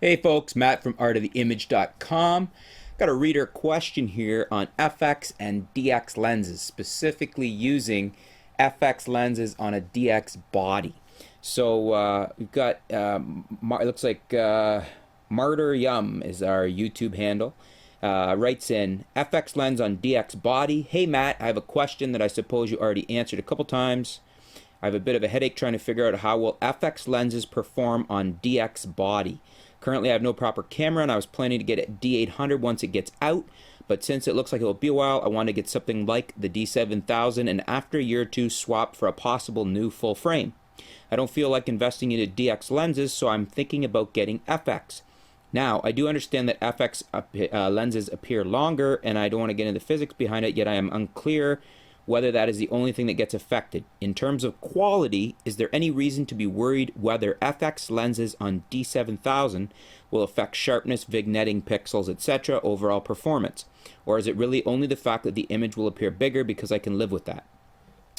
Hey folks, Matt from artoftheimage.com. Got a reader question here on FX and DX lenses, specifically using FX lenses on a DX body. So we've got, it looks like Martyr Yum is our YouTube handle. Writes in, FX lens on DX body. Hey Matt, I have a question that I suppose you already answered a couple times. I have a bit of a headache trying to figure out how will FX lenses perform on DX body. Currently I have no proper camera and I was planning to get a D800 once it gets out, but since it looks like it will be a while, I want to get something like the D7000 and after a year or two swap for a possible new full frame. I don't feel like investing into DX lenses, so I'm thinking about getting FX. Now, I do understand that FX lenses appear longer and I don't want to get into the physics behind it, yet I am unclear whether that is the only thing that gets affected. In terms of quality, is there any reason to be worried whether FX lenses on D7000 will affect sharpness, vignetting, pixels, etc., overall performance? Or is it really only the fact that the image will appear bigger because I can live with that?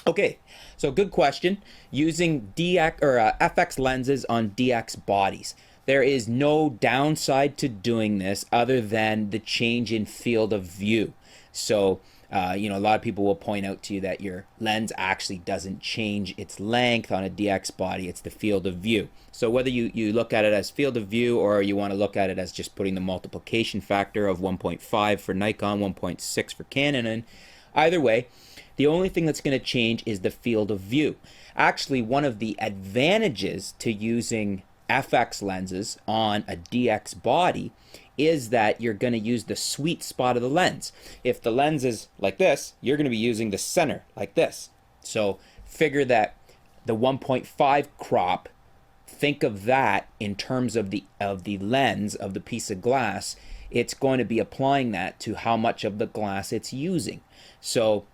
Okay, so good question. Using FX lenses on DX bodies. There is no downside to doing this other than the change in field of view. So, a lot of people will point out to you that your lens actually doesn't change its length on a DX body. It's the field of view. So whether you look at it as field of view or you want to look at it as just putting the multiplication factor of 1.5 for Nikon, 1.6 for Canon, and either way, the only thing that's going to change is the field of view. Actually, one of the advantages to using FX lenses on a DX body is that you're going to use the sweet spot of the lens. If the lens is like this, you're going to be using the center like this. So figure that the 1.5 crop, think of that in terms of the lens of the piece of glass. It's going to be applying that to how much of the glass it's using. So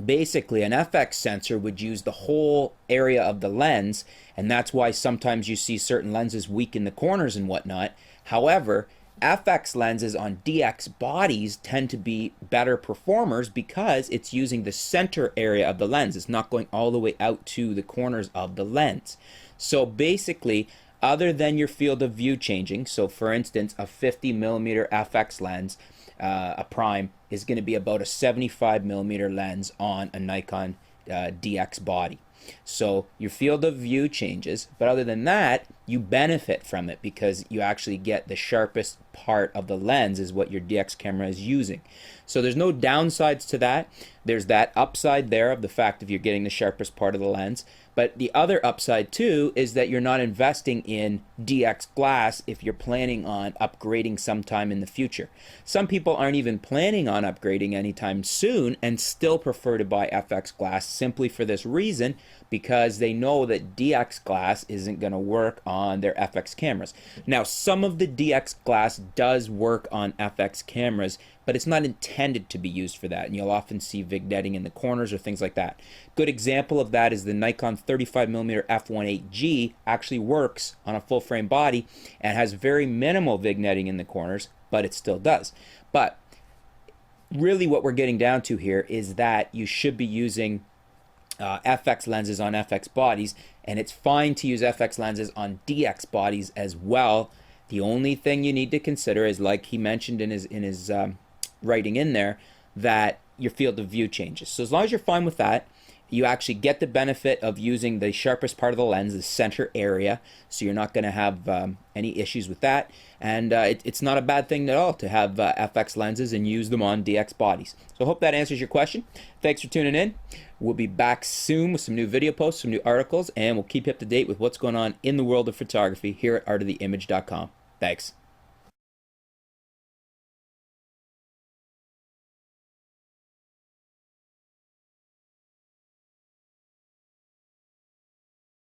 basically an FX sensor would use the whole area of the lens, and that's why sometimes you see certain lenses weaken the corners and whatnot. However, FX lenses on DX bodies tend to be better performers because it's using the center area of the lens. It's not going all the way out to the corners of the lens. So basically, other than your field of view changing, so for instance, a 50mm FX lens, a prime, is going to be about a 75mm lens on a Nikon DX body. So your field of view changes, but other than that, you benefit from it because you actually get the sharpest part of the lens is what your DX camera is using. So there's no downsides to that. There's that upside there of the fact that you're getting the sharpest part of the lens. But the other upside too is that you're not investing in DX glass if you're planning on upgrading sometime in the future. Some people aren't even planning on upgrading anytime soon and still prefer to buy FX glass simply for this reason, because they know that DX glass isn't going to work on their FX cameras. Now, some of the DX glass does work on FX cameras, but it's not intended to be used for that, and you'll often see vignetting in the corners or things like that. Good example of that is the Nikon 35mm f1.8G actually works on a full frame body and has very minimal vignetting in the corners, but it still does. But really what we're getting down to here is that you should be using FX lenses on FX bodies, and it's fine to use FX lenses on DX bodies as well. The only thing you need to consider is, like he mentioned in his writing in there, that your field of view changes. So as long as you're fine with that, you actually get the benefit of using the sharpest part of the lens, the center area, so you're not going to have any issues with that. And it's not a bad thing at all to have FX lenses and use them on DX bodies. So I hope that answers your question. Thanks for tuning in. We'll be back soon with some new video posts, some new articles, and we'll keep you up to date with what's going on in the world of photography here at artoftheimage.com. Thanks.